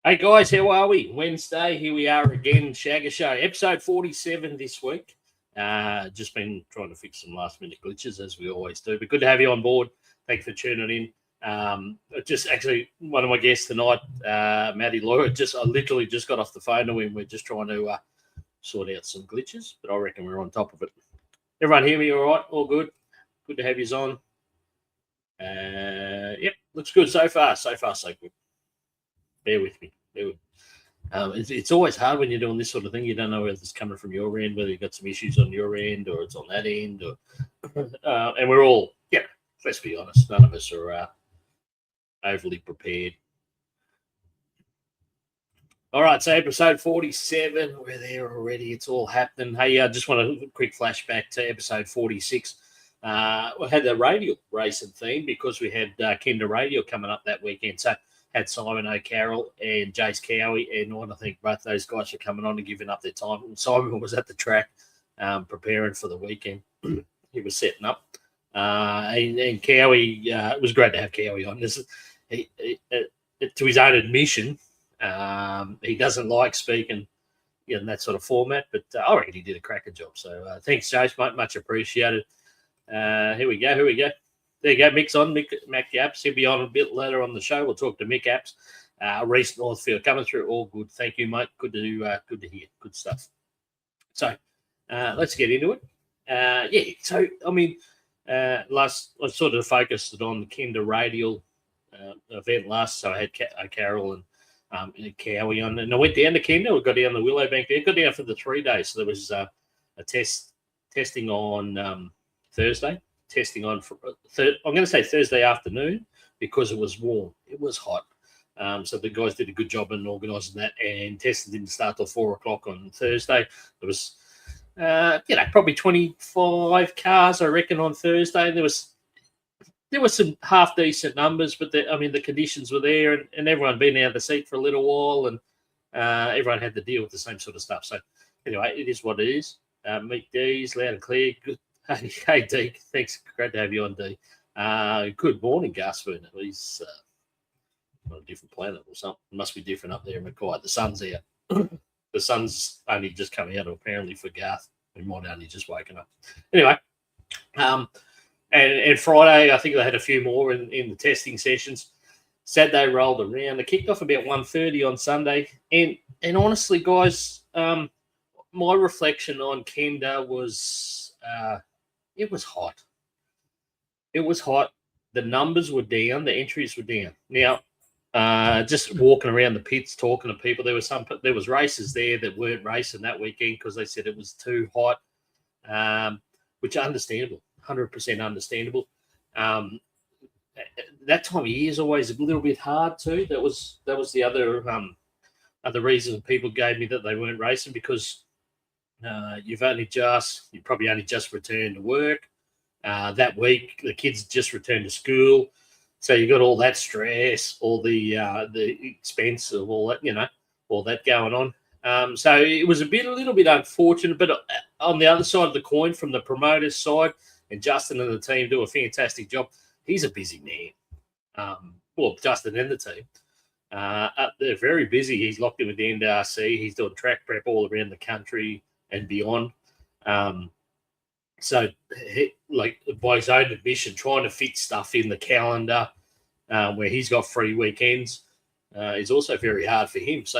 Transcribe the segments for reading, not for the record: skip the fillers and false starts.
Hey guys, how are we? Wednesday, here we are again, Shagga Show, episode 47 this week. Just been trying to fix some last minute glitches as we always do, but good to have you on board. Thank you for tuning in. Just actually one of my guests tonight, Matty Loy, I literally just got off the phone to him. We're just trying to sort out some glitches, but I reckon we're on top of it. Everyone hear me all right? All good? Good to have you on. Yep, looks good so far. So far, so good. Bear with me. It's always hard when you're doing this sort of thing. You don't know whether it's coming from your end, whether you've got some issues on your end or it's on that end. And we're all, let's be honest, none of us are overly prepared. All right, so episode 47, we're there already. It's all happening. Hey, I just want a quick flashback to episode 46. We had the radial racing theme because we had Kenda Radial coming up that weekend. So had Simon O'Carroll and Jace Cowie, and I think both those guys are coming on and giving up their time. And Simon was at the track preparing for the weekend. He was setting up. And Cowie, it was great to have Cowie on. To his own admission, he doesn't like speaking in that sort of format, but I reckon he did a cracker job. So thanks, Jace, mate. Much appreciated. Here we go. There you go. Mick's on. Mick Apps. He'll be on a bit later on the show. We'll talk to Mick Apps. Reese Northfield coming through. All good. Thank you, mate. Good to hear. Good stuff. So let's get into it. So I mean, I sort of focused on the Kenda Radial event last. So I had Carol and Cowie on, and I went down to Kenda. We got down the Willowbank there. Got down for the 3 days. So there was a testing on Thursday. Testing on, I'm going to say Thursday afternoon because it was warm. It was hot. So the guys did a good job in organising that, and testing didn't start till 4 o'clock on Thursday. There was, probably 25 cars, I reckon, on Thursday. There was some half decent numbers, but the conditions were there, and everyone been out of the seat for a little while, and everyone had to deal with the same sort of stuff. So anyway, it is what it is. Meet D's loud and clear. Good. Hey, Deke. Thanks. Great to have you on, D. Good morning, Gasford. He's on a different planet or something. It must be different up there in Mackay. The sun's out. The sun's only just coming out, apparently, for Garth. He might only just woken up. Anyway, and Friday, I think they had a few more in the testing sessions. Saturday rolled around. They kicked off about 1:30 on Sunday. And honestly, guys, my reflection on Kenda was it was hot. It was hot. The numbers were down. The entries were down. Now, just walking around the pits, talking to people, there was races there that weren't racing that weekend because they said it was too hot, which is understandable, 100% understandable. That time of year is always a little bit hard too. That was the other reason people gave me that they weren't racing because you probably only just returned to work. That week, the kids just returned to school. So you got all that stress, all the expense of all that, all that going on. So it was a little bit unfortunate, but on the other side of the coin, from the promoter's side, and Justin and the team do a fantastic job. He's a busy man. Justin and the team. They're very busy. He's locked in with the NDRC. He's doing track prep all around the country and beyond. So, by his own admission, trying to fit stuff in the calendar where he's got free weekends is also very hard for him. So,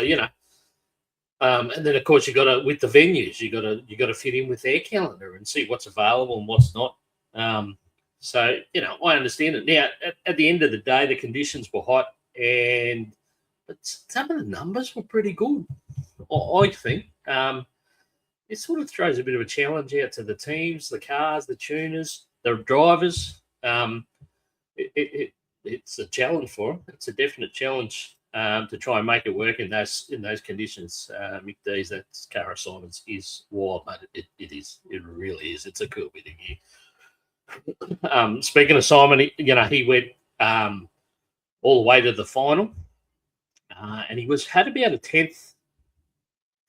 and then of course you got to, with the venues, you got to fit in with their calendar and see what's available and what's not. So, I understand it. Now, at the end of the day, the conditions were hot, but some of the numbers were pretty good, I think. It sort of throws a bit of a challenge out to the teams, the cars, the tuners, the drivers. It's a challenge for them. It's a definite challenge to try and make it work in those conditions. Mick D's, that car assignments is wild, mate. It is. It really is. It's a cool bit of gear. Speaking of Simon, he went all the way to the final, and he had about a 10th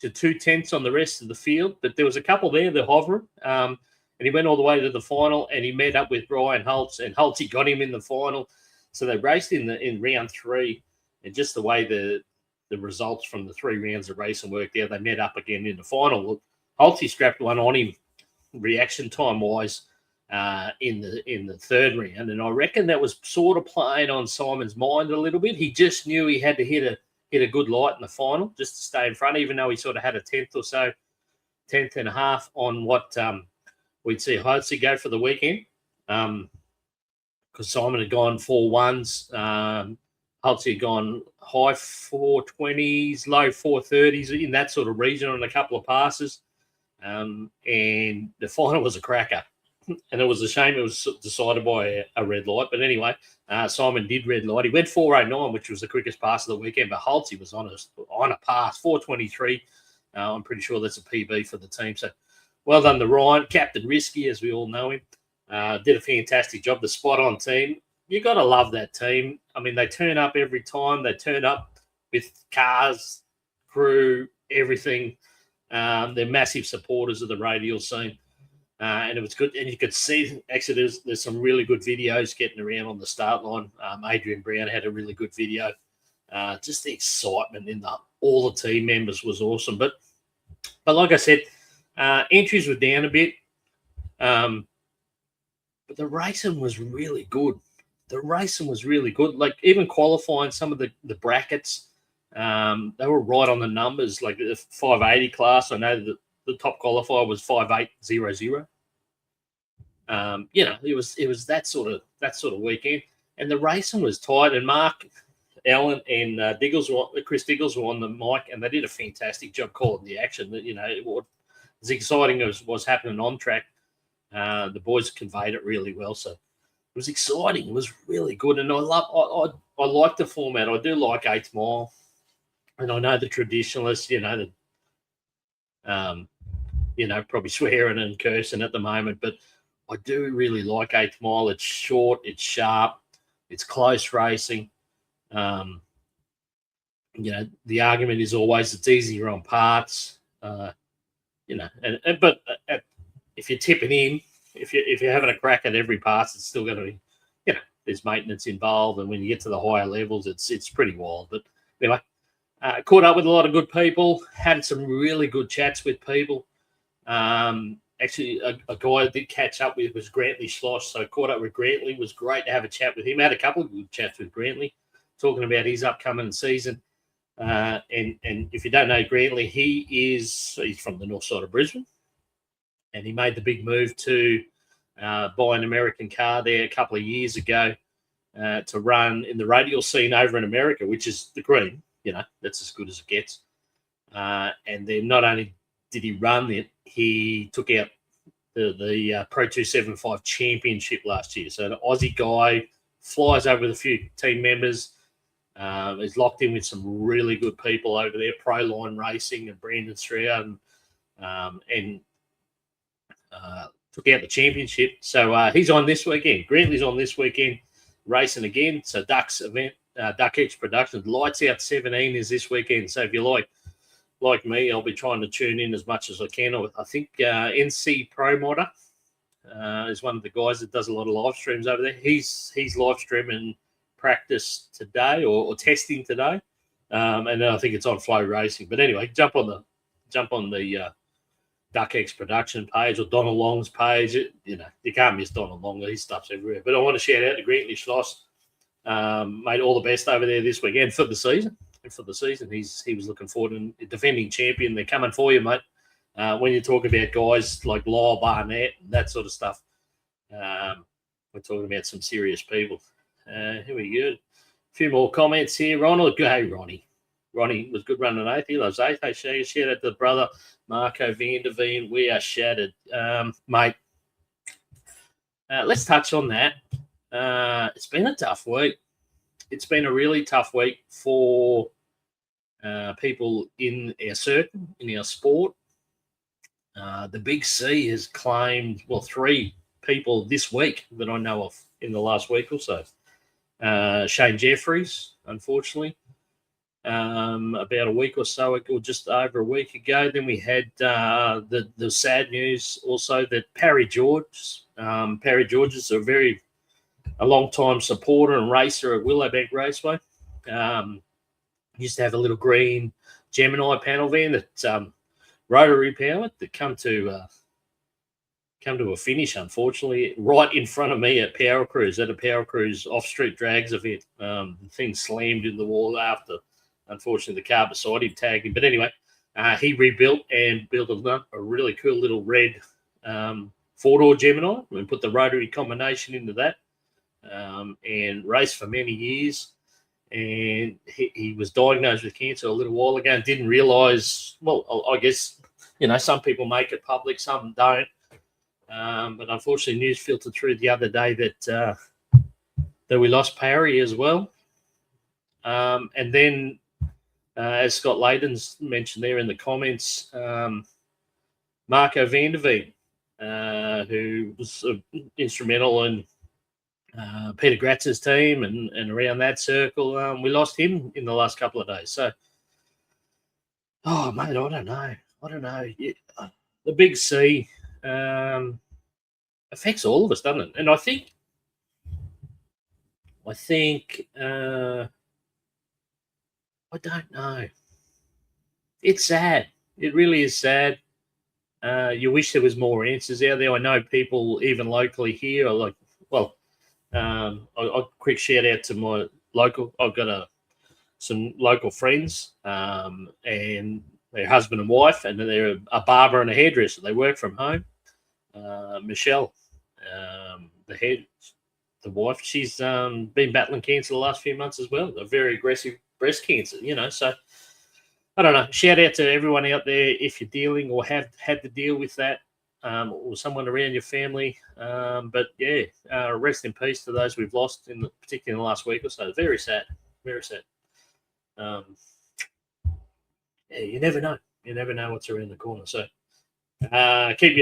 to 2/10 on the rest of the field, but there was a couple there that hovering, and he went all the way to the final, and he met up with Brian Holtz, and Holtz got him in the final. So they raced in round 3, and just the way the the results from the 3 rounds of racing worked out. They met up again in the final. Holtzy strapped one on him reaction time wise in the 3rd round, and I reckon that was sort of playing on Simon's mind a little bit. He just knew he had to hit a good light in the final just to stay in front, even though he sort of had a 10th or so, 10th and a half on what we'd see Holtzy go for the weekend. Because Simon had gone 4.1s, Holtzy had gone high 4.20s, low 4.30s, in that sort of region on a couple of passes. And the final was a cracker. And it was a shame it was decided by a red light. But anyway, Simon did red light. He went 4.09, which was the quickest pass of the weekend. But Holtzy was on a pass, 4.23. I'm pretty sure that's a PB for the team. So well done to Ryan. Captain Risky, as we all know him. Did a fantastic job. The spot-on team. You got to love that team. I mean, they turn up every time. They turn up with cars, crew, everything. They're massive supporters of the radial scene. And it was good. And you could see, actually, there's some really good videos getting around on the start line. Adrian Brown had a really good video. Just the excitement in all the team members was awesome. But like I said, entries were down a bit. But the racing was really good. Like even qualifying some of the brackets, they were right on the numbers. Like the 580 class, I know that the top qualifier was 5800. It was that sort of weekend, and the racing was tight. And Mark Allen and Chris Diggles were on the mic, and they did a fantastic job calling the action. That as exciting as was happening on track. The boys conveyed it really well, so it was exciting. It was really good, and I like the format. I do like 8th Mile, and I know the traditionalists, probably swearing and cursing at the moment, but I do really like 8th Mile. It's short, it's sharp, it's close racing. The argument is always it's easier on parts, but if you're tipping in, if you're having a crack at every pass, it's still going to be, there's maintenance involved, and when you get to the higher levels, it's pretty wild. But anyway, caught up with a lot of good people, had some really good chats with people. Actually, a guy I did catch up with was Grantley Schloss, so caught up with Grantley. It was great to have a chat with him. I had a couple of good chats with Grantley, talking about his upcoming season. And if you don't know Grantley, he's from the north side of Brisbane. And he made the big move to buy an American car there a couple of years ago to run in the radial scene over in America, which is the green. That's as good as it gets. And then not only did he run it, he took out the Pro 275 Championship last year. So an Aussie guy flies over with a few team members. Is locked in with some really good people over there, Proline Racing and Brandon Stroud, and took out the championship. So he's on this weekend. Grantley's on this weekend, racing again. So Duck's event, Duck X Productions, Lights Out 17 is this weekend. So if you like me, I'll be trying to tune in as much as I can. I think NC Pro Modder is one of the guys that does a lot of live streams over there. He's live streaming practice today or testing today, and then I think it's on Flow Racing. But anyway, jump on the Duck X Production page or Donald Long's page. You can't miss Donald Long. His stuff's everywhere. But I want to shout out to Grantley Schloss. Made all the best over there this weekend for the season. He was looking forward, and defending champion. They're coming for you, mate. When you talk about guys like Lyle Barnett and that sort of stuff, we're talking about some serious people. Here we go. A few more comments here. Ronald, hey, Ronnie. Ronnie was good running 8th. He loves 8th. Hey, Shagga, shout out to the brother, Marco Vanderveen. We are shattered. Mate, let's touch on that. It's been a tough week. It's been a really tough week for people in our circuit, in our sport. The Big C has claimed, 3 people this week that I know of in the last week or so. Shane Jeffries, unfortunately, about a week or so ago, just over a week ago. Then we had the sad news also that Parry George is a long-time supporter and racer at Willowbank Raceway. used to have a little green Gemini panel van that's rotary powered that come to a finish, unfortunately, right in front of me at Power Cruise, at a Power Cruise off-street drags event. The thing slammed in the wall after, unfortunately, the car beside him tagged him. But anyway, he rebuilt and built a really cool little red four-door Gemini and put the rotary combination into that and raced for many years. And he was diagnosed with cancer a little while ago and didn't realise, well, I guess, some people make it public, some don't. But unfortunately, news filtered through the other day that we lost Parry as well. And then, as Scott Layden's mentioned there in the comments, Marco van der Veen, who was instrumental in Peter Gratz's team and around that circle, we lost him in the last couple of days. So, mate, I don't know. The big C affects all of us, doesn't it? And I think I don't know. It's sad. It really is sad. You wish there was more answers out there. I know people even locally here are like, well, a quick shout out to my local. I've got some local friends, and their husband and wife, and they're a barber and a hairdresser. They work from home. Michelle, the wife, she's been battling cancer the last few months as well. A very aggressive breast cancer, So I don't know. Shout out to everyone out there if you're dealing or have had to deal with that, or someone around your family. But yeah, rest in peace to those we've lost, particularly in the last week or so. Very sad. Very sad. Yeah, you never know. You never know what's around the corner. So keep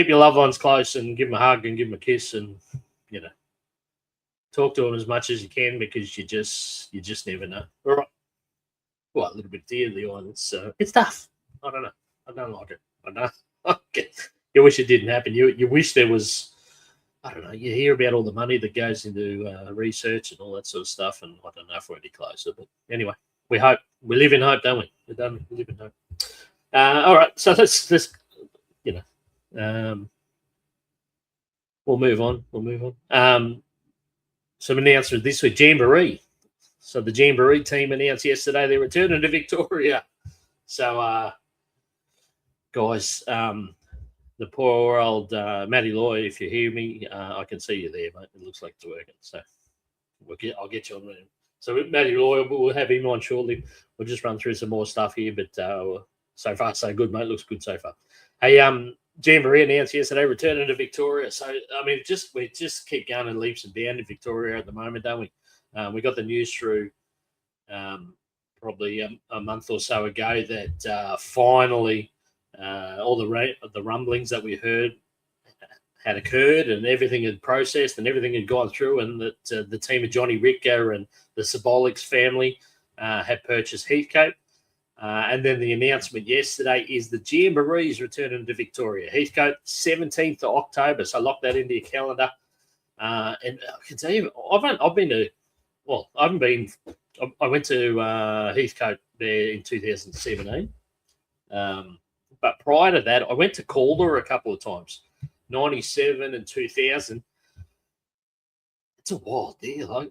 your loved ones close and give them a hug and give them a kiss and talk to them as much as you can, because you just never know. All right. Well, a little bit dear the islands. It's tough. I don't know. I don't like it. I know. Okay. You wish it didn't happen. You wish there was. I don't know. You hear about all the money that goes into research and all that sort of stuff, and I don't know if we're any closer. But anyway, we hope. We live in hope, don't we? We live in hope. All right. So let's we'll move on. Some announcements this week. Jamboree. So the Jamboree team announced yesterday they're returning to Victoria. So, guys, the poor old Matty Loy, if you hear me, I can see you there, mate. It looks like it's working. So I'll get you on there. So Matty Loy, we'll have him on shortly. We'll just run through some more stuff here, but so far so good, mate. Looks good so far. Hey, Jamboree announced yesterday returning to Victoria. So I mean, we just keep going in leaps and bounds in Victoria at the moment, don't we? We got the news through probably a month or so ago that finally all the rumblings that we heard had occurred and everything had processed and everything had gone through, and that the team of Johnny Ricker and the Symbolics family had purchased Heathcote. And then the announcement yesterday is the Jamboree is returning to Victoria. Heathcote, 17th of October. So lock that into your calendar. And I can tell you, I went to Heathcote there in 2017. But prior to that, I went to Calder a couple of times, 97 and 2000. It's a wild deal.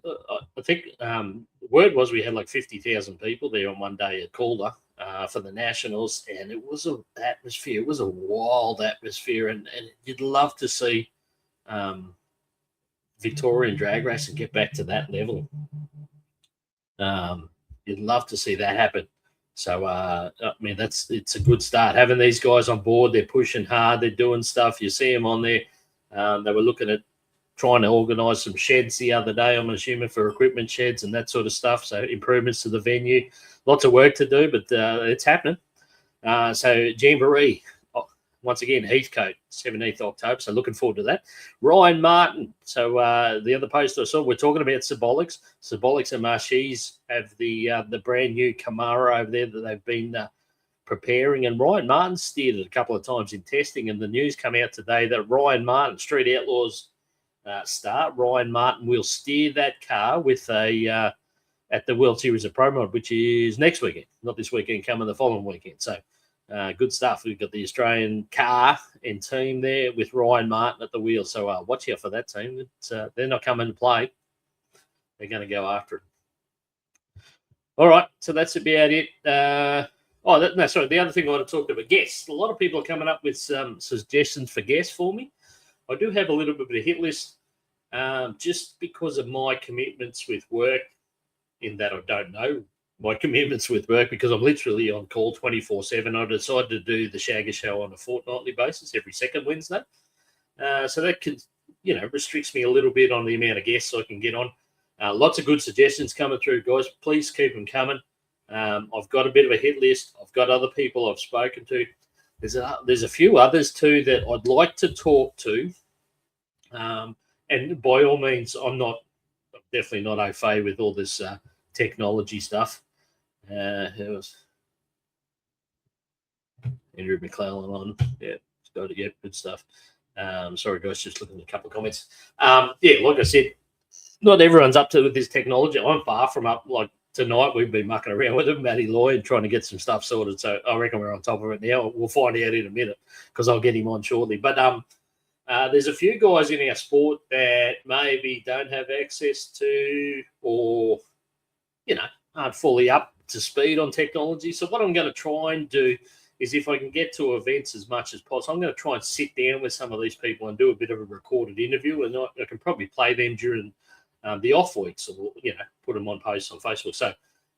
I think the word was we had like 50,000 people there on one day at Calder for the Nationals, and it was an atmosphere. It was a wild atmosphere, and you'd love to see Victorian drag racing get back to that level. You'd love to see that happen. So, I mean, it's a good start. Having these guys on board, they're pushing hard, they're doing stuff. You see them on there. They were looking at trying to organise some sheds the other day, I'm assuming, for equipment sheds and that sort of stuff. So improvements to the venue. Lots of work to do, but it's happening. So Jamboree, once again, Heathcote, 17th October. So looking forward to that. Ryan Martin. So the other post I saw, we're talking about Symbolics. Symbolics and Marshes have the brand new Camaro over there that they've been preparing. And Ryan Martin steered it a couple of times in testing. And the news come out today that Ryan Martin, Street Outlaws star, Ryan Martin will steer that car with a at the World Series of Pro Mod, which is next weekend, not this weekend, coming the following weekend. So good stuff. We've got the Australian car and team there with Ryan Martin at the wheel. So watch out for that team. They're not coming to play. They're going to go after it. All right, so that's about it. The other thing I want to talk about, guests. A lot of people are coming up with some suggestions for guests for me. I do have a little bit of a hit list just because of my commitments with work, in that I don't know my commitments with work because I'm literally on call 24/7. I decided to do the Shagga Show on a fortnightly basis every second Wednesday. So that can, restricts me a little bit on the amount of guests I can get on. Lots of good suggestions coming through, guys. Please keep them coming. I've got a bit of a hit list. I've got other people I've spoken to. There's a few others too that I'd like to talk to. And by all means, I'm definitely not au fait with all this technology stuff. Who was Andrew McClellan on? Yeah, it's got it. Yeah, good stuff. Sorry, guys, just looking at a couple of comments. Like I said, not everyone's up to with this technology. I'm far from up. Like tonight, we've been mucking around with Matty Loy and trying to get some stuff sorted. So I reckon we're on top of it now. We'll find out in a minute because I'll get him on shortly. But there's a few guys in our sport that maybe don't have access to or, aren't fully up to speed on technology. So what I'm going to try and do is if I can get to events as much as possible, I'm going to try and sit down with some of these people and do a bit of a recorded interview. And I can probably play them during the off weeks or, put them on posts on Facebook. So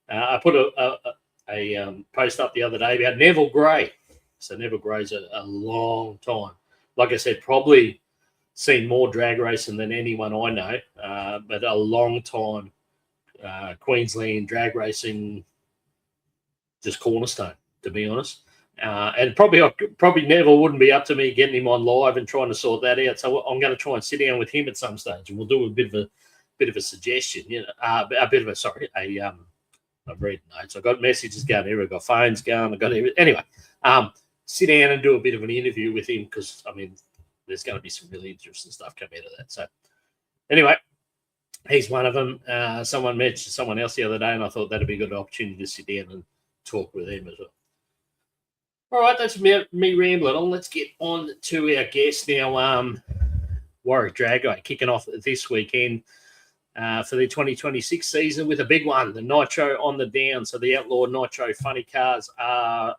I put a post up the other day about Neville Gray. So Neville Gray's a long time. Like I said, probably seen more drag racing than anyone I know, but a long time Queensland drag racing, just cornerstone, to be honest. And probably Neville wouldn't be up to me getting him on live and trying to sort that out. So I'm going to try and sit down with him at some stage, and we'll do a bit of a suggestion. I'm reading notes. I've got messages going here. I've got phones going. I've got everything. Anyway. Sit down and do a bit of an interview with him because, there's going to be some really interesting stuff come out of that. So, anyway, he's one of them. Someone mentioned someone else the other day, and I thought that'd be a good opportunity to sit down and talk with him as well. All right, that's me rambling on. Let's get on to our guest now. Warwick Dragway kicking off this weekend for the 2026 season with a big one, the Nitro on the down. So the Outlaw Nitro funny cars are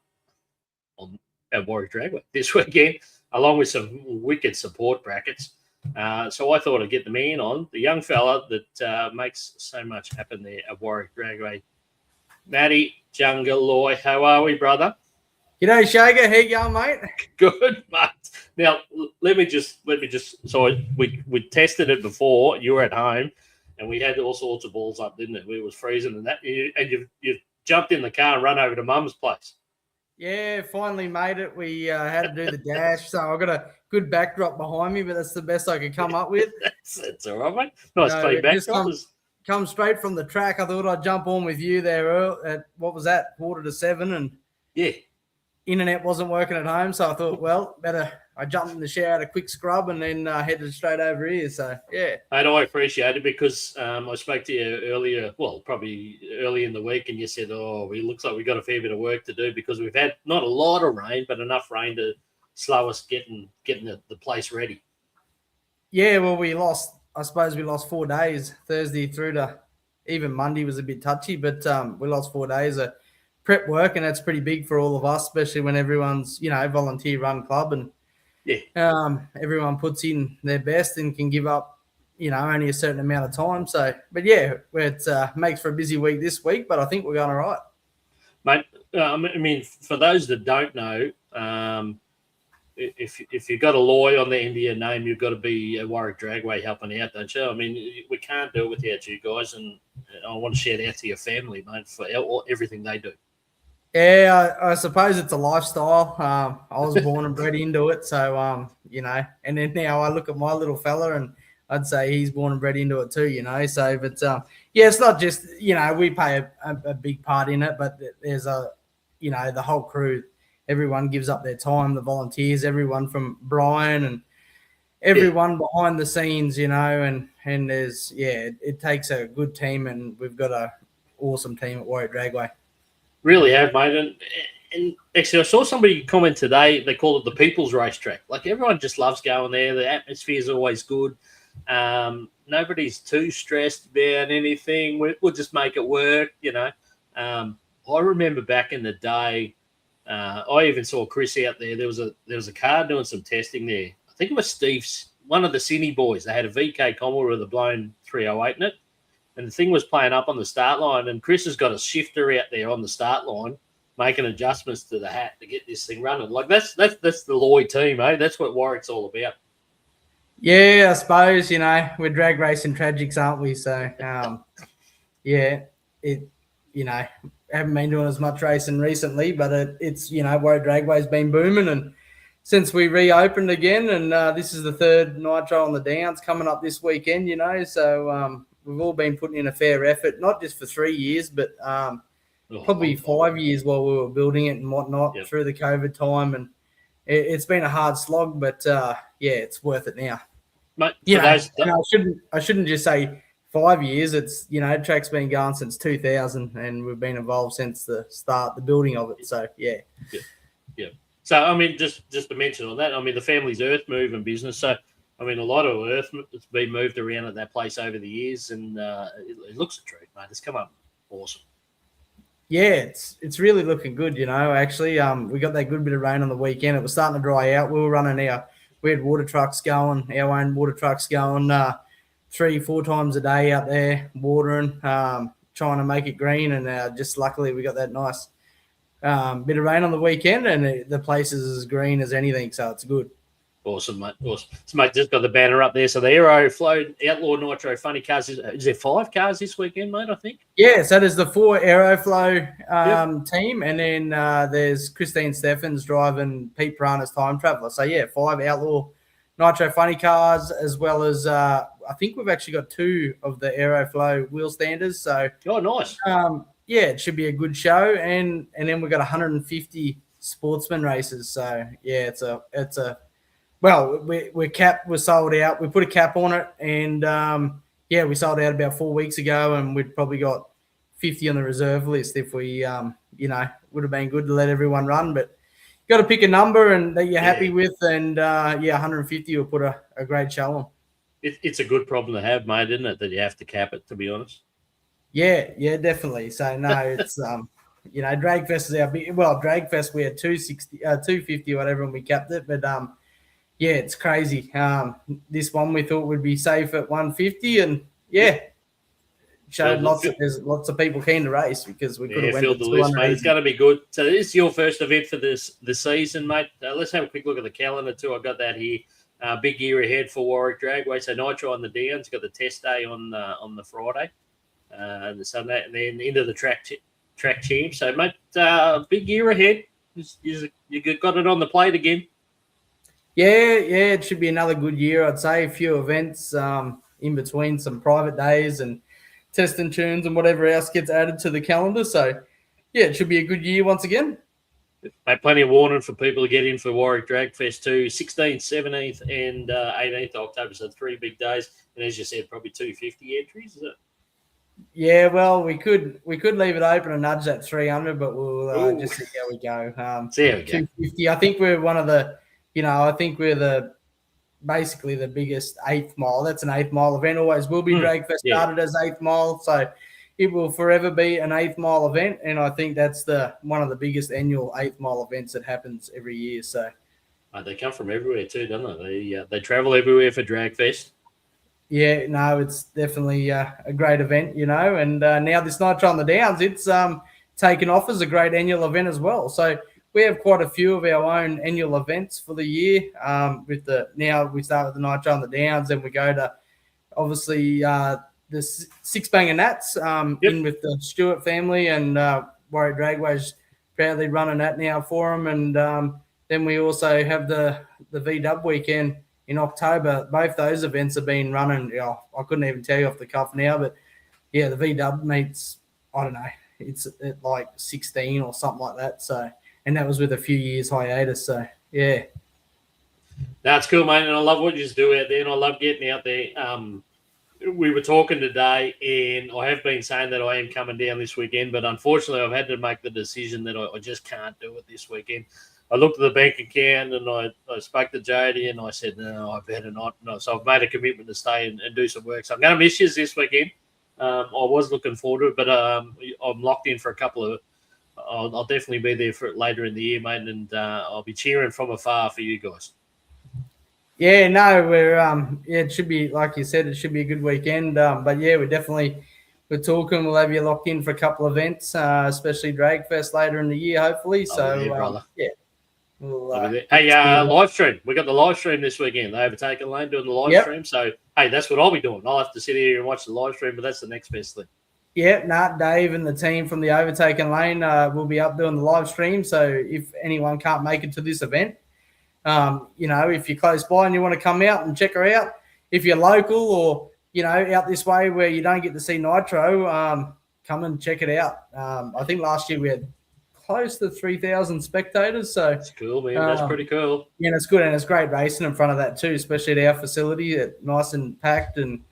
at Warwick Dragway this weekend, along with some wicked support brackets. So I thought I'd get the man on, the young fella that makes so much happen there at Warwick Dragway. Matty Junga Loy, how are we, brother? G'day, Shagga. How you going, mate? Good, mate. Now, let me just. So we tested it before. You were at home, and we had all sorts of balls up, didn't it? It was freezing and that. And you jumped in the car and run over to Mum's place. Yeah, finally made it. We had to do the dash, so I've got a good backdrop behind me, but that's the best I could come up with. that's all right, mate. Nice clean backdrop. Come straight from the track. I thought I'd jump on with you there at, what was that, 6:45, and yeah, internet wasn't working at home, so I thought, I jumped in the shower, had a quick scrub, and then headed straight over here. So, yeah. And I appreciate it because I spoke to you earlier, probably early in the week, and you said, it looks like we've got a fair bit of work to do because we've had not a lot of rain, but enough rain to slow us getting the place ready. Yeah, well, we lost 4 days, Thursday through to even Monday was a bit touchy, but we lost 4 days of prep work, and that's pretty big for all of us, especially when everyone's, volunteer run club and everyone puts in their best and can give up, only a certain amount of time. So, but yeah, it makes for a busy week this week, but I think we're going all right. Mate, for those that don't know, if you've got a Loy on the end of your name, you've got to be a Warwick Dragway helping out, don't you? We can't do it without you guys, and I want to shout out to your family, mate, for everything they do. Yeah, I suppose it's a lifestyle. I was born and bred into it, so and then now I look at my little fella, and I'd say he's born and bred into it too, So, but it's not just we play a big part in it, but there's the whole crew. Everyone gives up their time. The volunteers, everyone from Brian and everyone behind the scenes, and there's it takes a good team, and we've got a awesome team at Warwick Dragway. Really have, mate. And actually, I saw somebody comment today. They call it the people's racetrack. Like, everyone just loves going there. The atmosphere is always good. Nobody's too stressed about anything. We'll just make it work, you know. I remember back in the day, I even saw Chris out there. There was a car doing some testing there. I think it was Steve's, one of the Cine boys. They had a VK Commodore with a blown 308 in it, and the thing was playing up on the start line. And Chris has got a shifter out there on the start line, making adjustments to the hat to get this thing running. Like, that's the Loy team, eh? That's what Warwick's all about. Yeah, I suppose, you know, we're drag racing tragics, aren't we? So, yeah, you know, haven't been doing as much racing recently, but it's, you know, Warwick Dragway's been booming, and since we reopened again, and this is the third Nitro on the Downs coming up this weekend, you know, so we've all been putting in a fair effort, not just for 3 years, but probably 5 years while we were building it and whatnot through the COVID time, and it's been a hard slog, but yeah, it's worth it now. Mate, I shouldn't just say 5 years. It's, you know, track's been going since 2000, and we've been involved since the building of it. So yeah. So I mean, just to mention on that, I mean, the family's earth moving business. So I mean, a lot of earth has been moved around at that place over the years, and it looks a treat, mate. It's come up awesome. Yeah, it's really looking good, you know. Actually, we got that good bit of rain on the weekend. It was starting to dry out. We were running we had water trucks going, our own water trucks going 3-4 times a day out there watering, trying to make it green. And just luckily we got that nice bit of rain on the weekend, and the place is as green as anything, so it's good. Awesome, mate. Awesome. So, mate, just got the banner up there. So the Aeroflow, Outlaw, Nitro, Funny Cars. Is there 5 cars this weekend, mate, I think? Yeah, so there's the 4 Aeroflow team, and then there's Christine Steffens driving Pete Pirana's Time Traveller. So, yeah, 5 Outlaw, Nitro, Funny Cars, as well as I think we've actually got 2 of the Aeroflow wheel standers. So, oh, nice. Yeah, it should be a good show. And then we've got 150 sportsman races. So, yeah, it's a well, we're capped. We're sold out. We put a cap on it, and yeah, we sold out about 4 weeks ago, and we'd probably got 50 on the reserve list if we, you know, would have been good to let everyone run. But you got to pick a number and that you're happy with, and yeah, 150 will put a great show on. It's a good problem to have, mate, isn't it? That you have to cap it, to be honest. Yeah, definitely. So no, it's you know, Dragfest is our big. Well, Dragfest we had 250 or whatever, and we capped it, but yeah, it's crazy. This one we thought would be safe at 150, and yeah, showed there's lots of people keen to race because we could have filled the list, mate. It's going to be good. So this is your first event for the season, mate. Let's have a quick look at the calendar too. I got that here. Big year ahead for Warwick Dragway. So Nitro on the Downs, got the test day on the Friday, the Sunday, and then into the track champ. So mate, big year ahead. You got it on the plate again. Yeah, it should be another good year. I'd say a few events in between, some private days and test and tunes and whatever else gets added to the calendar. So, yeah, it should be a good year once again. Mate, plenty of warning for people to get in for Warwick Drag Fest too. 16th, 17th, and 18th of October. So 3 big days. And as you said, probably 250 entries, is it? Yeah, well, we could leave it open and nudge that 300, but we'll just see how we go. See how we go. 250. I think we're one of the. You know, I think we're basically the biggest 8th mile. That's an 8th mile event. Always will be. Dragfest started as 8th mile, so it will forever be an 8th mile event. And I think that's one of the biggest annual 8th mile events that happens every year. So they come from everywhere too, don't they? They travel everywhere for Dragfest. Yeah, no, it's definitely a great event, you know. And now this Nitro on the Downs, it's taken off as a great annual event as well. So we have quite a few of our own annual events for the year. Now we start with the Nitro on the Downs, and we go to obviously the Six Banger Nats in with the Stewart family, and Warwick Dragway's proudly running that now for them. And then we also have the V-Dub weekend in October. Both those events have been running. I couldn't even tell you off the cuff now, but yeah, the V-Dub meets, I don't know, it's at like 16 or something like that. So. And that was with a few years hiatus. So, yeah. That's cool, mate. And I love what you just do out there. And I love getting out there. we were talking today, and I have been saying that I am coming down this weekend, but unfortunately, I've had to make the decision that I just can't do it this weekend. I looked at the bank account and I spoke to Jody and I said, no, I better not. No, so I've made a commitment to stay and do some work. So I'm going to miss you this weekend. I was looking forward to it, but I'm locked in for a couple of. I'll definitely be there for it later in the year, mate, and I'll be cheering from afar for you guys. Yeah, no, we're it should be, like you said, it should be a good weekend. But yeah, we're talking. We'll have you locked in for a couple of events, especially Drag Fest later in the year, hopefully. I'll be there, brother. Yeah, we'll, be there. Hey, live stream. We got the live stream this weekend. The Overtaken Lane doing the live stream. So hey, that's what I'll be doing. I'll have to sit here and watch the live stream, but that's the next best thing. Yeah, Dave and the team from the Overtaken Lane will be up doing the live stream. So if anyone can't make it to this event, if you're close by and you want to come out and check her out, if you're local or, out this way where you don't get to see Nitro, come and check it out. I think last year we had close to 3,000 spectators. So that's cool, man. That's pretty cool. Yeah, it's good. And it's great racing in front of that too, especially at our facility. It's nice and packed and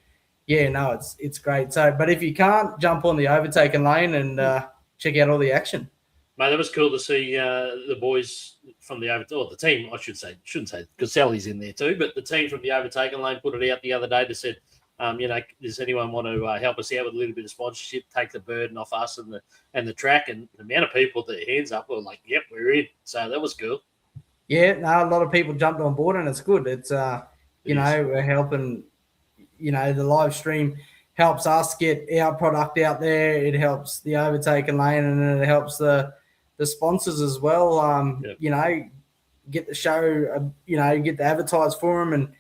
yeah, no, it's great. So, but if you can't, jump on the Overtaken Lane and check out all the action. Mate, that was cool to see the boys from the team, I shouldn't say, because Sally's in there too, but the team from the Overtaken Lane put it out the other day that said, does anyone want to help us out with a little bit of sponsorship, take the burden off us and the track? And the amount of people that hands up were like, yep, we're in. So that was cool. Yeah, no, a lot of people jumped on board and it's good. It's, we're helping, the live stream helps us get our product out there. It helps the Overtaken Lane and then it helps the sponsors as well. Get the show, get the advertise for them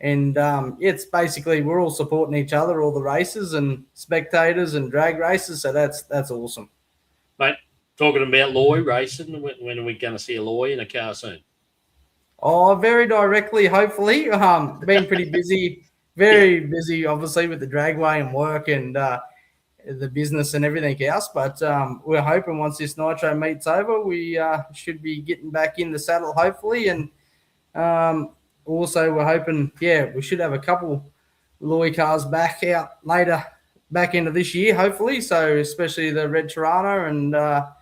and it's basically we're all supporting each other, all the races and spectators and drag races. So that's awesome. Mate, talking about Loy racing, when are we going to see a Loy in a car soon? Oh, very directly, hopefully. Been pretty busy, very busy, obviously, with the dragway and work and the business and everything else. But we're hoping once this Nitro meet's over, we should be getting back in the saddle, hopefully. And also we're hoping, we should have a couple Loy cars back out back into this year, hopefully. So especially the Red Tirana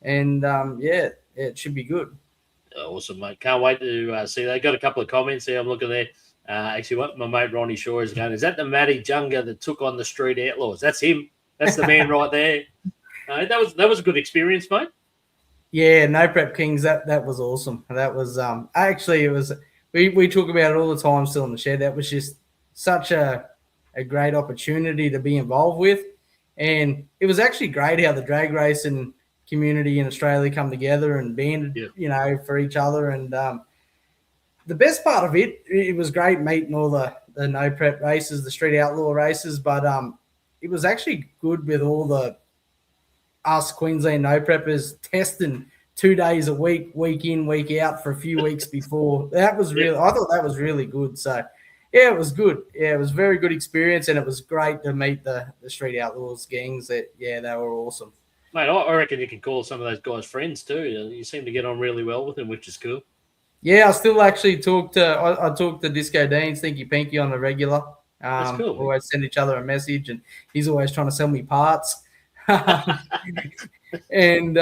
it should be good. Awesome, mate. Can't wait to see. They got a couple of comments there. I'm looking there. Actually, what my mate Ronnie Shaw is going, is that the Matty Junga that took on the Street Outlaws? That's him. That's the man right there. That was a good experience, mate. Yeah, No Prep Kings. That was awesome. That was actually it was. We talk about it all the time still in the shed. That was just such a great opportunity to be involved with, and it was actually great how the drag racing community in Australia come together and banded, for each other. And the best part of it was great meeting all the No Prep races, the Street Outlaw races, but it was actually good with all us Queensland No Preppers testing 2 days a week, week in, week out for a few weeks before. That was really, I thought that was really good. So, yeah, it was good. Yeah, it was a very good experience, and it was great to meet the Street Outlaws gangs. They were awesome. Mate, I reckon you can call some of those guys friends too. You seem to get on really well with them, which is cool. Yeah, I still actually talk to Disco Dean, Stinky Pinky on the regular. That's cool. We always send each other a message, and he's always trying to sell me parts. And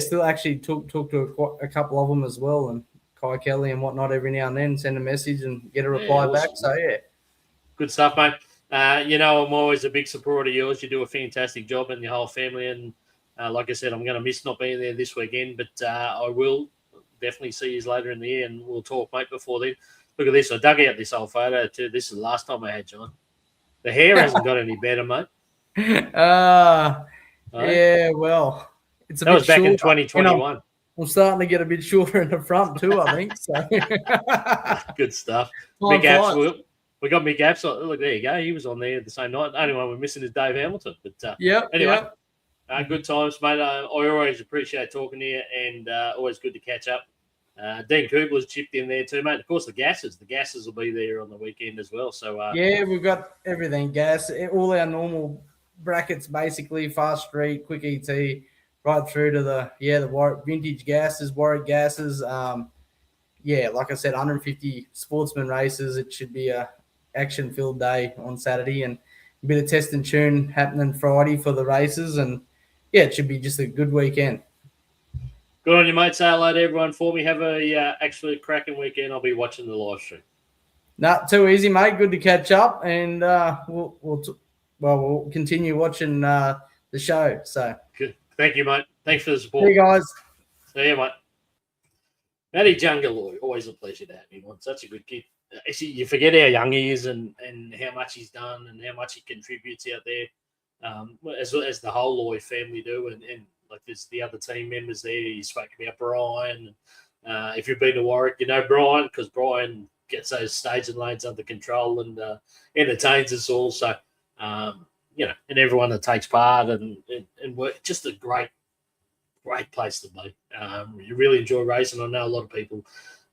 still actually talk to a couple of them as well, and Kai Kelly and whatnot every now and then, send a message and get a reply back. So good stuff, mate. I'm always a big supporter of yours. You do a fantastic job and your whole family. And like I said, I'm going to miss not being there this weekend, but I will definitely see you later in the year and we'll talk, mate, before then. Look at this. I dug out this old photo too. This is the last time I had John. The hair hasn't got any better, mate. Yeah, well, it's that was back in 2021. I'm starting to get a bit shorter in the front too, I think. So good stuff. Mick Apps. We got Mick Apps. Look, there you go. He was on there the same night. The only one we're missing is Dave Hamilton. But anyway, good times, mate. I always appreciate talking to you, and always good to catch up. Dean Kubler's chipped in there too, mate. Of course, the gases will be there on the weekend as well. So we've got everything gas, all our normal brackets, basically fast street, quick ET, right through to the Warwick vintage gases, Warwick gases. Like I said, 150 sportsman races. It should be a action-filled day on Saturday, and a bit of test and tune happening Friday for the races. And yeah, it should be just a good weekend. Good on you, mate. Say hello to everyone for me. Have a actually cracking weekend. I'll be watching the live stream. Not too easy, mate. Good to catch up, and we'll continue watching the show. So good. Thank you, mate. Thanks for the support. See you guys. See you, mate. Matty Junga Loy, always a pleasure to have him on. Such a good kid. Actually, you forget how young he is and how much he's done and how much he contributes out there, as the whole Loy family do. And like there's the other team members there. You spoke about Brian. If you've been to Warwick, you know Brian, because Brian gets those staging lanes under control and entertains us all. So, and everyone that takes part and work, just a great place to be. You really enjoy racing. I know a lot of people,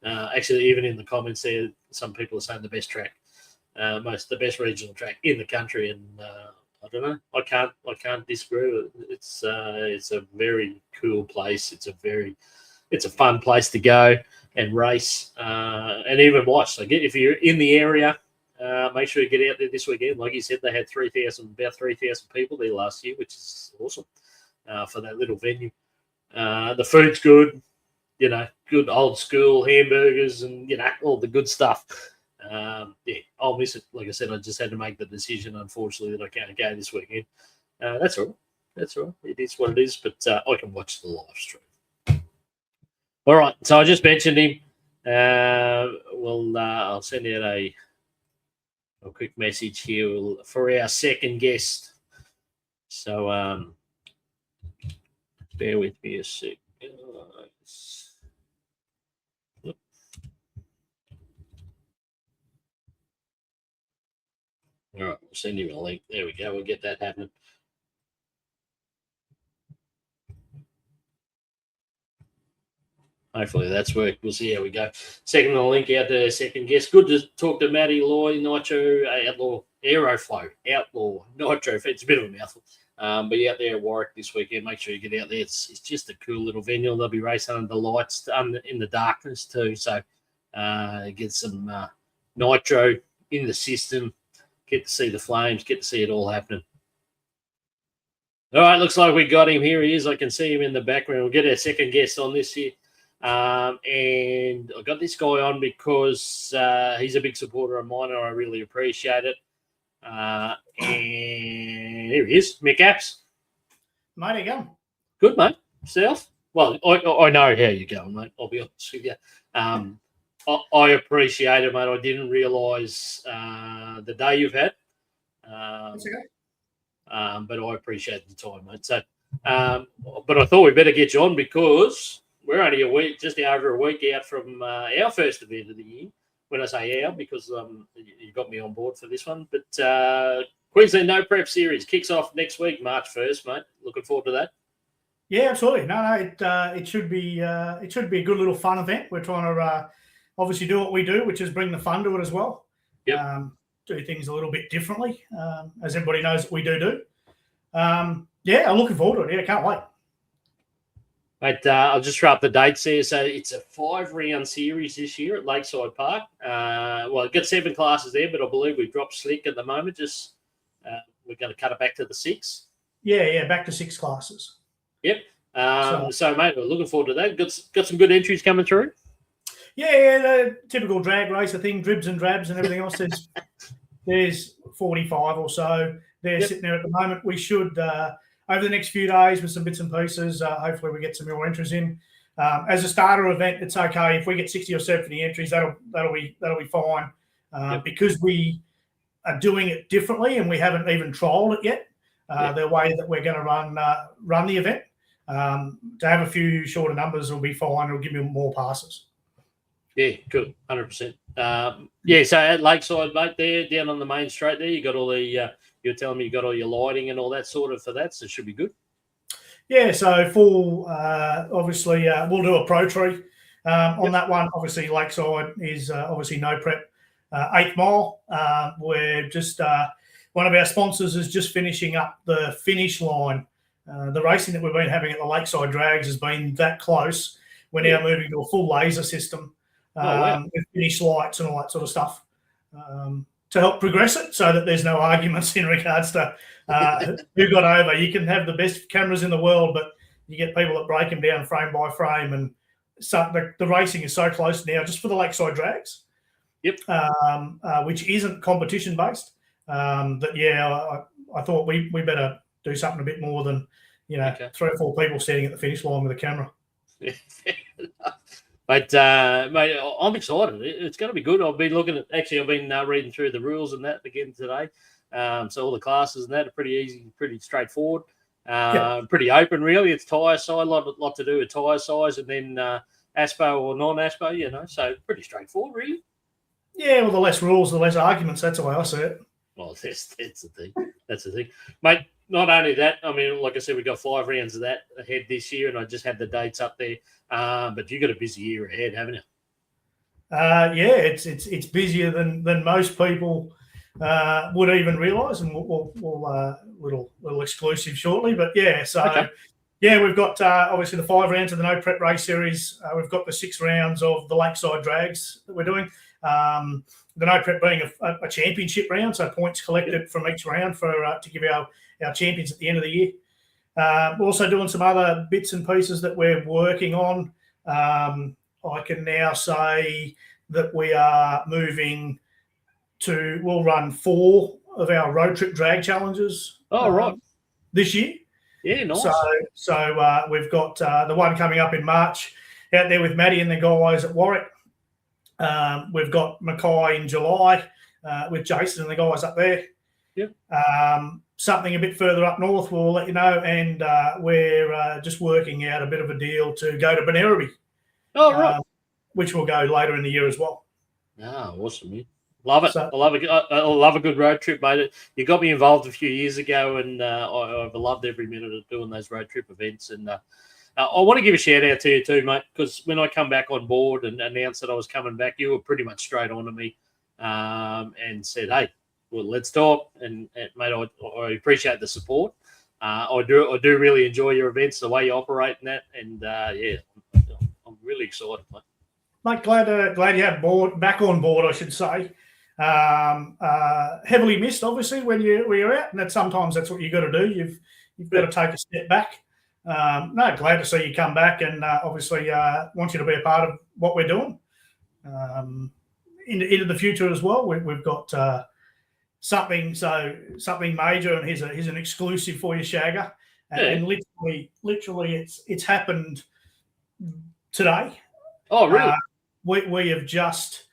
actually, even in the comments there, some people are saying the best track, the best regional track in the country. And I don't know, I can't disagree. It's a very cool place. It's a fun place to go and race and even watch. Like if you're in the area, make sure you get out there this weekend. Like you said, they had about 3,000 people there last year, which is awesome for that little venue. The food's good, good old school hamburgers and, all the good stuff. I'll miss it. Like I said, I just had to make the decision, unfortunately, that I can't go this weekend. That's all right. It is what it is, but I can watch the live stream. All right, so I just mentioned him. I'll send out a quick message here for our second guest. So bear with me a sec. All right, we'll send him a link. There we go. We'll get that happening. Hopefully that's worked. We'll see how we go. Second the link out to second guest. Good to talk to Matty Loy, Nitro, Outlaw, Aeroflow, Outlaw, Nitro. It's a bit of a mouthful. But you're out there at Warwick this weekend. Make sure you get out there. It's just a cool little venue. They'll be racing under the lights, in the darkness too. So get some Nitro in the system. Get to see the flames. Get to see it all happening. All right, looks like we got him. Here he is. I can see him in the background. We'll get our second guest on this here. And I got this guy on because he's a big supporter of mine and I really appreciate it. And here he is, Mick Apps. Mate, how you going? Good, mate. Self? Well, I know how you're going, mate. I'll be honest with you. I appreciate it, mate. I didn't realise the day you've had. That's okay. But I appreciate the time, mate. So, but I thought we better get you on because we're only a week, just over a week out from our first event of the year. When I say our, because you got me on board for this one. But Queensland No Prep Series kicks off next week, March 1st, mate. Looking forward to that. Yeah, absolutely. No, it should be a good little fun event. We're trying to obviously do what we do, which is bring the fun to it as well. Yep. Do things a little bit differently, as everybody knows we do. Yeah, I'm looking forward to it. Yeah, can't wait. Mate, I'll just throw up the dates there. So it's a 5-round series this year at Lakeside Park. We've got 7 classes there, but I believe we've dropped slick at the moment. Just we're going to cut it back to the 6. Yeah, back to 6 classes. Yep. So, mate, we're looking forward to that. Got some good entries coming through. Yeah, the typical drag racer thing, dribs and drabs and everything else. There's 45 or so. They're sitting there at the moment. We should, over the next few days with some bits and pieces, hopefully we get some more entries in. As a starter event, it's okay. If we get 60 or 70 entries, that'll be fine. Because we are doing it differently and we haven't even trialled it yet, the way that we're going to run the event. To have a few shorter numbers will be fine. It'll give me more passes. Yeah, good, 100%. So at Lakeside, mate, there down on the main straight there, you got all the. You're telling me you got all your lighting and all that sort of for that, so it should be good. Yeah, so full. Obviously, we'll do a pro tree on that one. Obviously, Lakeside is obviously no prep. 8th Mile. We're just one of our sponsors is just finishing up the finish line. The racing that we've been having at the Lakeside Drags has been that close. We're now moving to a full laser system with finish lights and all that sort of stuff. to help progress it so that there's no arguments in regards to who got over. You can have the best cameras in the world, but you get people that break them down frame by frame, and so the racing is so close now just for the Lakeside drags. Yep. Which isn't competition based. I thought we better do something a bit more than 3 or 4 people standing at the finish line with a camera. But mate, I'm excited. It's going to be good. I've been reading through the rules and that again today. So all the classes and that are pretty easy, pretty straightforward, pretty open really. It's tyre size, a lot to do with tyre size, and then ASPO or non-ASPO, so pretty straightforward really. Yeah, well, the less rules, the less arguments. That's the way I see it. Well, that's the thing. That's the thing, mate. Not only that, I mean, like I said, we've got 5 rounds of that ahead this year, and I just had the dates up there. But you've got a busy year ahead, haven't you? It's busier than most people would even realise, and we'll little exclusive shortly. But we've got obviously the 5 rounds of the No Prep Race Series. We've got the 6 rounds of the Lakeside drags that we're doing. The No Prep being a championship round, so points collected from each round for to give our champions at the end of the year. We're also doing some other bits and pieces that we're working on. I can now say that we are moving to, we'll run 4 of our road trip drag challenges. This year. Yeah, nice. So we've got the one coming up in March out there with Matty and the guys at Warwick. We've got Mackay in July with Jason and the guys up there. Yep. Something a bit further up north, we'll let you know. And we're just working out a bit of a deal to go to Beneraby. Oh, right. Which will go later in the year as well. Ah, awesome, man. Love it. I love a good road trip, mate. You got me involved a few years ago, and I've loved every minute of doing those road trip events. And I want to give a shout out to you too, mate, because when I come back on board and announced that I was coming back, you were pretty much straight on to me and said, "Hey, well, let's talk." And mate, I appreciate the support. I do really enjoy your events, the way you operate and that. And I'm really excited, mate. Mate, glad you had back on board, I should say. Heavily missed, obviously, when you're out, and sometimes that's what you got to do. You've got to take a step back. Glad to see you come back, and obviously want you to be a part of what we're doing into the future as well. We've got something major, and here's an exclusive for you, Shagga. And literally, it's happened today. Oh, really? We have just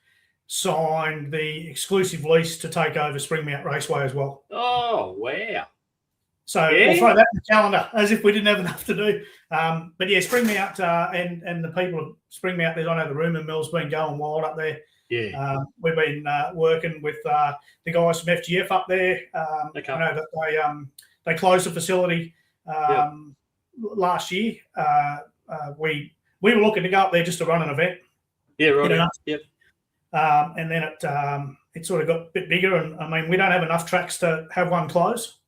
signed the exclusive lease to take over Springmount Raceway as well. Oh, wow. So we'll throw that in the calendar as if we didn't have enough to do. But yeah, Springmount and the people of Springmount, I know the rumour mill's been going wild up there. Yeah. We've been working with the guys from FGF up there. I know that they closed the facility last year. We were looking to go up there just to run an event. Yeah, right. Yep. And then it sort of got a bit bigger, and I mean, we don't have enough tracks to have one close.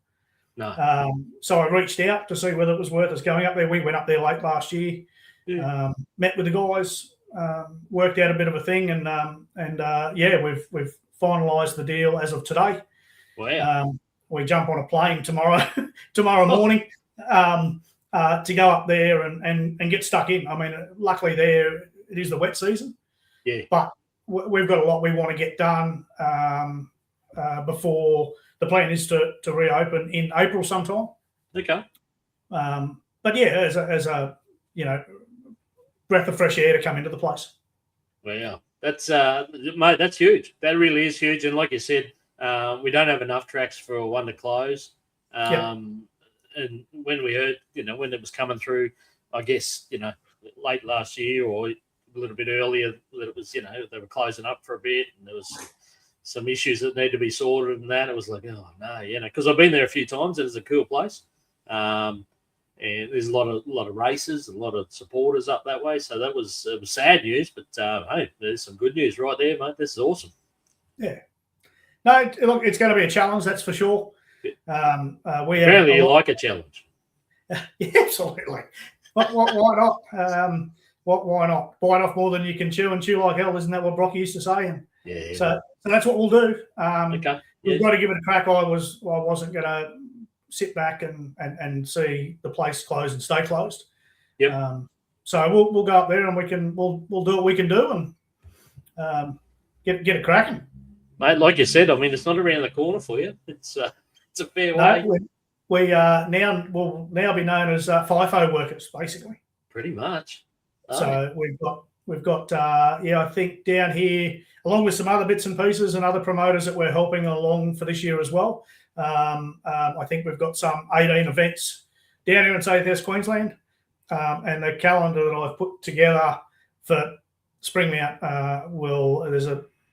No. So I reached out to see whether it was worth us going up there. We went up there late last year, met with the guys, worked out a bit of a thing, and we've finalised the deal as of today. Wow. We jump on a plane tomorrow morning to go up there and get stuck in. I mean, luckily there it is the wet season. Yeah. But we've got a lot we want to get done before the plan is to reopen in April sometime. Okay. But yeah, as a breath of fresh air to come into the place. Wow, that's mate, that's huge. That really is huge. And like you said, we don't have enough tracks for one to close. And when we heard, when it was coming through, I guess, late last year or a little bit earlier, that it was, they were closing up for a bit, and there was some issues that need to be sorted and that. It was like, oh no, because I've been there a few times and it's a cool place. And there's a lot of races, a lot of supporters up that way. So it was sad news, but hey, there's some good news right there, mate. This is awesome. Yeah. No, look, it's going to be a challenge, that's for sure. Apparently you like a challenge. Yeah, absolutely. Why not? Why not? Bite off more than you can chew, and chew like hell. Isn't that what Brocky used to say? And Yeah. So that's what we'll do. Okay. We've got to give it a crack. I wasn't going to sit back and see the place close and stay closed. Yep. So we'll go up there and we'll do what we can do and get it cracking. Mate, like you said, I mean, it's not around the corner for you. It's a fair way. We now will now be known as FIFO workers, basically. Pretty much. So we've got I think down here, along with some other bits and pieces and other promoters that we're helping along for this year as well. I think we've got some 18 events down here in South East Queensland, and the calendar that I've put together for Springmount there's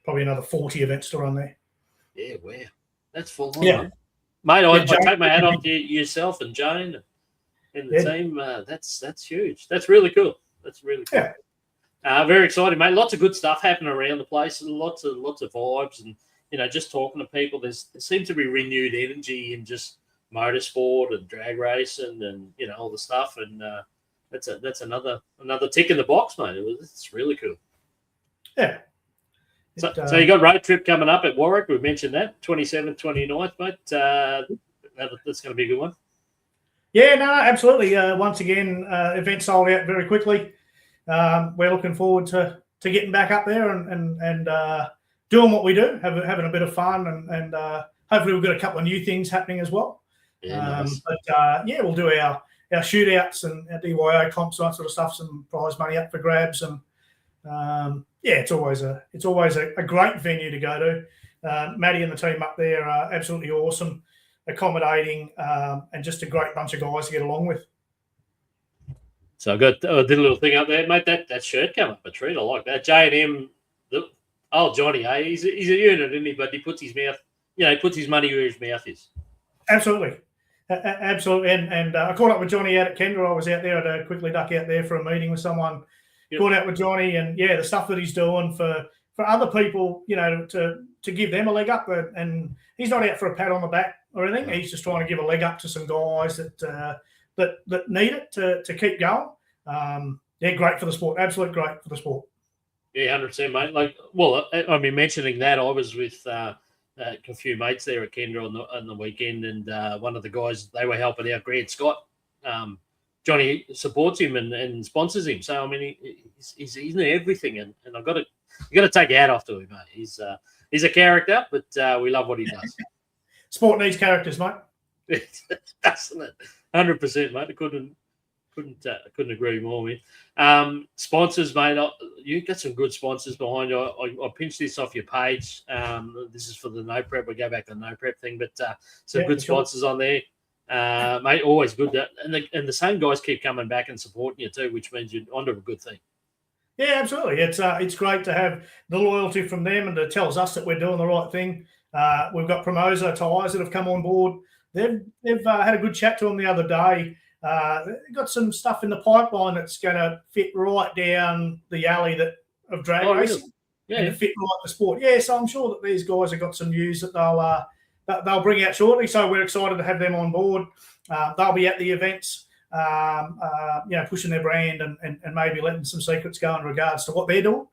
probably another 40 events to run there. Yeah, wow, that's full on. Yeah, mate. I take my hat off to yourself and Jane and the team. That's huge. That's really cool. That's really cool. Yeah. Very exciting, mate. Lots of good stuff happening around the place, and lots of vibes, and just talking to people. There seems to be renewed energy in just motorsport and drag racing, and all the stuff. And that's another tick in the box, mate. It's really cool. Yeah. So you got road trip coming up at Warwick. We mentioned that 27th, 29th, mate. That's going to be a good one. Yeah, no, absolutely. Once again, event sold out very quickly. We're looking forward to getting back up there and doing what we do, having a bit of fun, and hopefully we've got a couple of new things happening as well. Yeah, nice. But we'll do our shootouts and our DYO comps, that sort of stuff, some prize money up for grabs, and it's always a great venue to go to. Matty and the team up there are absolutely awesome, accommodating, and just a great bunch of guys to get along with. So I did a little thing up there, mate. That shirt came up a treat. I like that. J&M, Johnny, he's a unit, isn't he? But he puts his mouth, he puts his money where his mouth is. Absolutely. Absolutely. And I caught up with Johnny out at Kenda. I was out there. I had to quickly duck out there for a meeting with someone. Yep. Caught out with Johnny, and the stuff that he's doing for other people, to give them a leg up. And he's not out for a pat on the back or anything. He's just trying to give a leg up to some guys that need it to keep going. Great for the sport. Absolutely great for the sport. Yeah, 100%, mate. I mean, mentioning that, I was with a few mates there at Kenda on the weekend, and one of the guys, they were helping out Grant Scott. Johnny supports him and sponsors him. So I mean, he's in everything, and you got to take your hat off to him, mate. He's a character, but we love what he does. Sport needs characters, mate. Doesn't it? 100%, mate. I couldn't agree more, man. Sponsors, mate. You got some good sponsors behind you. I pinched this off your page. This is for the No Prep. We go back to the No Prep thing, but some good sponsors on there. Mate, always good. And the same guys keep coming back and supporting you too, which means you're onto a good thing. Yeah, absolutely. It's great to have the loyalty from them, and it tells us that we're doing the right thing. We've got Promosa Tyres that have come on board. They've had a good chat to them the other day. They've got some stuff in the pipeline that's going to fit right down the alley of drag racing. Really? And fit right the sport. Yeah, so I'm sure that these guys have got some news that they'll bring out shortly. So we're excited to have them on board. They'll be at the events, pushing their brand and maybe letting some secrets go in regards to what they're doing.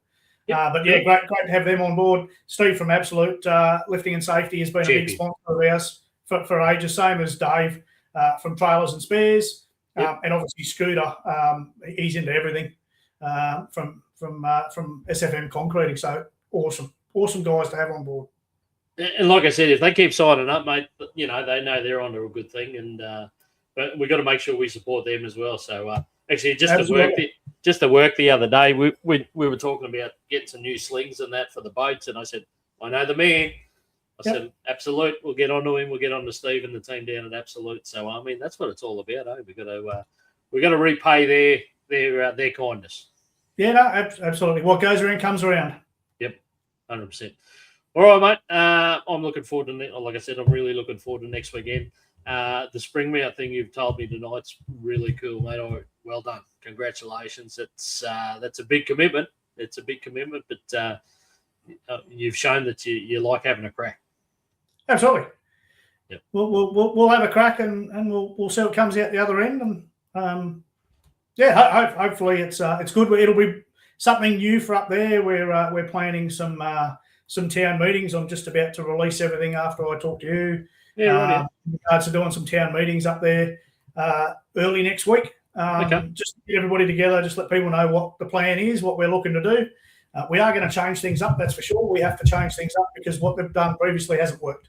Yep. Great to have them on board. Steve from Absolute Lifting and Safety has been a big sponsor of ours for ages, same as Dave from Trailers and Spares. And obviously Scooter, he's into everything from SFM Concreting. So awesome guys to have on board. And like I said, if they keep signing up, mate, they know they're onto a good thing, and but we've got to make sure we support them as well. So actually, just to work the other day, we were talking about getting some new slings and that for the boats, and I said, I know the man. I said, Absolute, we'll get onto him. We'll get on to Steve and the team down at Absolute. So I mean, that's what it's all about. We've got to repay their kindness. Yeah, no, absolutely. What goes around comes around. Yep, 100%. All right, mate. I'm looking forward to, like I said, I'm really looking forward to next weekend. The Springmount thing you've told me tonight's really cool, mate. Well done. Congratulations. That's a big commitment. It's a big commitment, but you've shown that you like having a crack. Absolutely. Yep. We'll have a crack and we'll see what comes out the other end. And hopefully it's good. It'll be something new for up there. We're planning some some town meetings. I'm just about to release everything after I talk to you. Yeah, right. In regards to doing some town meetings up there early next week. Okay. Just get everybody together, just let people know what the plan is, what we're looking to do. We are going to change things up, that's for sure. We have to change things up because what we've done previously hasn't worked.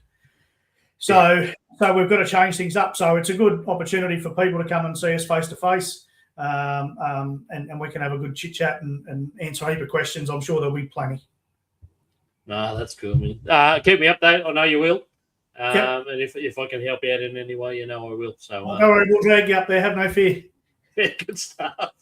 So we've got to change things up. So it's a good opportunity for people to come and see us face to face, and we can have a good chit chat and answer a heap of questions. I'm sure there'll be plenty. No, that's cool, man. Keep me updated. I know you will. Yep. And if I can help out in any way, you know I will. So Don't worry, we'll drag you up there. Have no fear. Good stuff.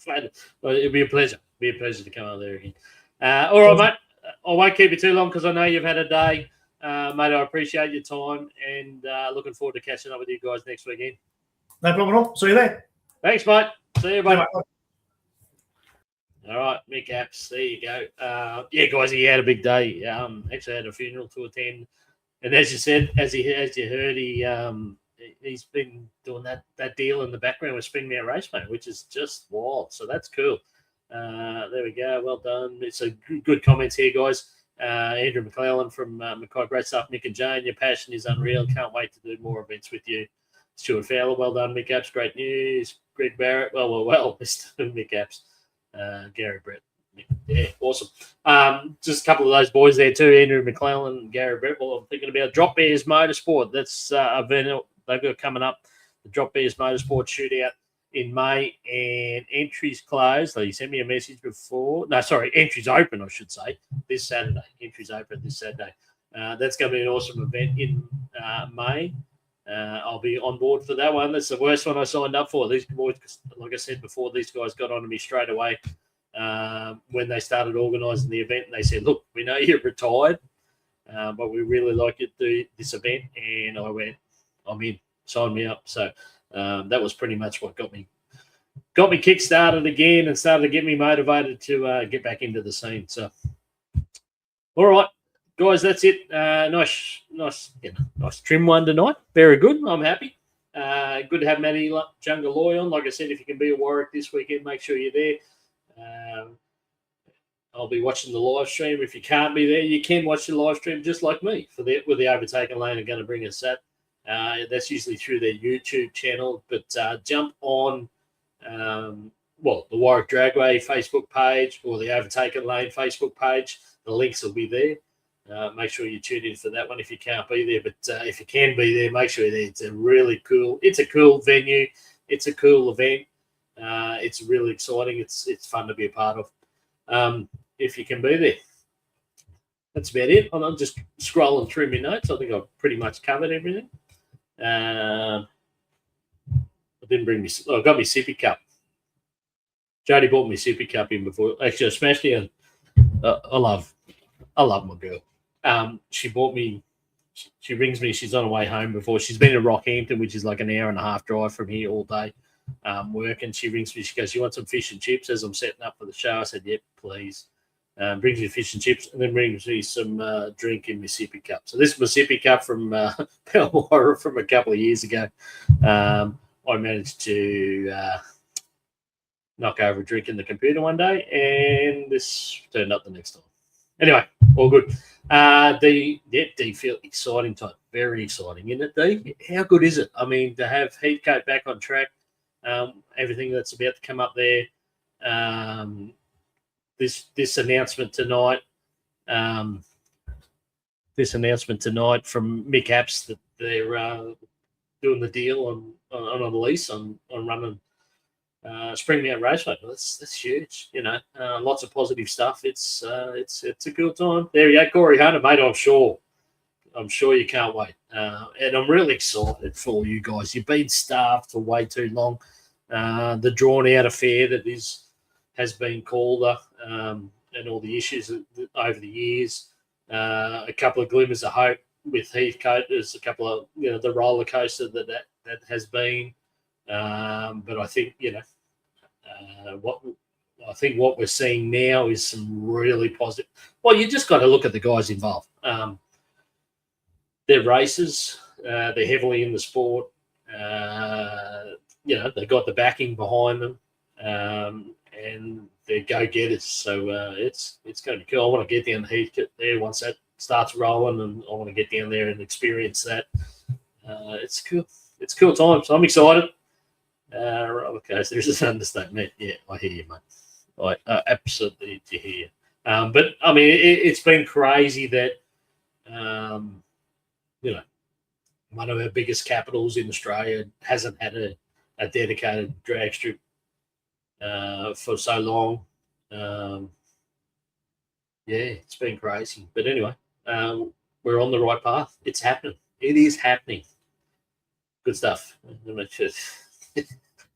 Well, it'll be a pleasure. It'll be a pleasure to come out there again. All right, mate. I won't keep you too long because I know you've had a day. Mate, I appreciate your time and looking forward to catching up with you guys next weekend. No problem at all. See you there. Thanks, mate. See you, mate. Bye. All right, Mick Apps. There you go. Yeah, guys, he had a big day. Actually had a funeral to attend. And as you said, as you heard, he's been doing that deal in the background with Spring Mount Raceway, which is just wild. So that's cool. There we go. Well done. It's a good comments here, guys. Andrew McClellan from Mackay. Great stuff, Mick and Jane. Your passion is unreal. Can't wait to do more events with you. Stuart Fowler, well done, Mick Apps. Great news. Greg Barrett, well, Mr. Mick Apps. Gary Brett. Yeah, awesome. Just a couple of those boys there too, Andrew McClellan and Gary Brett. Well, I'm thinking about Drop Bears Motorsport. That's an event they've got coming up, the Drop Bears Motorsport Shootout in May, and entries closed. So you sent me a message before. No, sorry, entries open, I should say, this Saturday. Entries open this Saturday. That's going to be an awesome event in May. I'll be on board for that one. That's the worst one I signed up for. These boys, like I said before, these guys got on to me straight away when they started organising the event. And they said, look, we know you're retired, but we really like you to do this event. And I went, I'm in, sign me up. So that was pretty much what got me kick-started again and started to get me motivated to get back into the scene. So, all right, guys, that's it. Nice trim one tonight. Very good. I'm happy. Good to have Matty Junga Loy on. Like I said, if you can be at Warwick this weekend, make sure you're there. I'll be watching the live stream. If you can't be there, you can watch the live stream just like me with the Overtaken Lane are going to bring us that. That's usually through their YouTube channel. But jump on the Warwick Dragway Facebook page or the Overtaken Lane Facebook page. The links will be there. Make sure you tune in for that one if you can't be there. But if you can be there, make sure you're there. It's a cool venue. It's a cool event. It's really exciting. It's fun to be a part of. If you can be there. That's about it. I'm just scrolling through my notes. I think I've pretty much covered everything. I didn't bring I got my sippy cup. Jody bought me sippy cup in before. Actually, I smashed it. I love my girl. She bought me. She rings me. She's on her way home before. She's been to Rockhampton, which is like an hour and a half drive from here all day. Work, and she rings me. She goes, "You want some fish and chips?" As I'm setting up for the show, I said, "Yep, please." Brings me fish and chips, and then brings me some drink in my sippy cup. So this is my sippy cup from Palmyra from a couple of years ago. I managed to knock over a drink in the computer one day, and this turned up the next time. Anyway, all good. D feel exciting time, very exciting, isn't it? D, how good is it? I mean, to have Heathcote back on track, everything that's about to come up there. This announcement tonight. This announcement tonight from Mick Apps that they're doing the deal on a lease on running Spring Mount Raceway. That's huge. You know, lots of positive stuff. It's a cool time. There you go, Corey Hunter, mate. I'm sure you can't wait. And I'm really excited for you guys. You've been starved for way too long. The drawn-out affair that has been called and all the issues over the years. A couple of glimmers of hope with Heathcote. There's a couple of, the roller coaster that has been. But I think, what we're seeing now is some really positive. Well, you just got to look at the guys involved. They're racers. They're heavily in the sport. They've got the backing behind them, and they're go-getters. So it's going to be cool. I want to get down to Heathcote there once that starts rolling, and I want to get down there and experience that. It's cool. It's cool times. I'm excited. Okay, so there's an understatement. Yeah, I hear you, mate. I absolutely hear you. But I mean, it's been crazy that, you know, one of our biggest capitals in Australia hasn't had a dedicated drag strip for so long. Yeah, it's been crazy. But anyway, we're on the right path. It's happening. It is happening. Good stuff.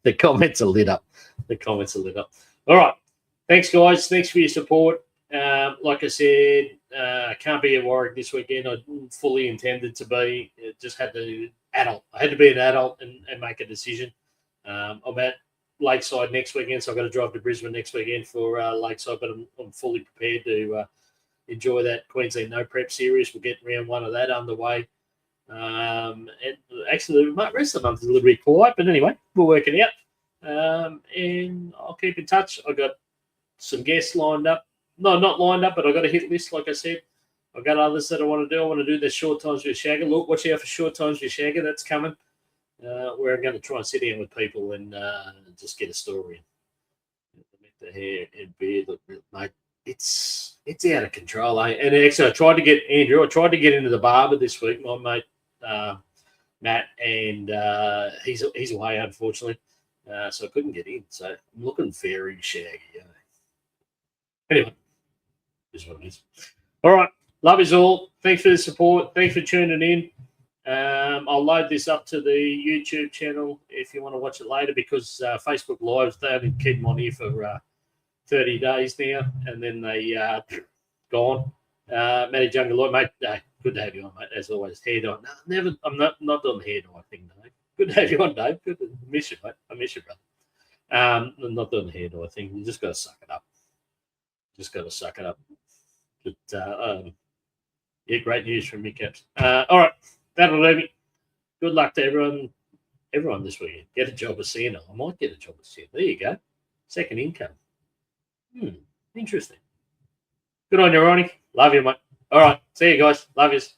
The comments are lit up. The comments are lit up. All right. Thanks, guys. Thanks for your support. Like I said, can't be at Warwick this weekend. I fully intended to be. It just had to adult. I had to be an adult and make a decision. I'm at Lakeside next weekend, so I've got to drive to Brisbane next weekend for Lakeside, but I'm fully prepared to enjoy that Queensland No Prep Series. We'll get round one of that underway. And actually, the rest of the month is a little bit quiet, but anyway, we'll work it out. And I'll keep in touch. I've got some guests lined up. No, not lined up, but I've got a hit list, like I said. I've got others that I want to do. I want to do the short times with Shagga. Look, watch out for short times with Shagga. That's coming. Where I'm going to try and sit down with people and just get a story. The hair and beard, look, mate, it's out of control, eh? And actually, I tried to get Andrew. I tried to get into the barber this week, my mate Matt, and he's away, unfortunately, so I couldn't get in. So I'm looking very shaggy. Anyway, this is what it is. All right, love is all. Thanks for the support. Thanks for tuning in. I'll load this up to the YouTube channel if you want to watch it later, because Facebook Lives, they only keep them on here for 30 days now, and then they gone. Matty Junga Loy, mate, good to have you on, mate, as always. Hair dye. No, I'm not doing the hair dye thing, Dave. Good to have you on, Dave. Good to miss you, mate. I miss you, brother. I'm not doing the hair dye thing. You just got to suck it up. But, yeah, great news from Mick Apps. All right. That'll do me. Good luck to everyone this weekend. Get a job as CNO. I might get a job as CNO. There you go. Second income. Interesting. Good on you, Ronnie. Love you, mate. All right. See you guys. Love yous.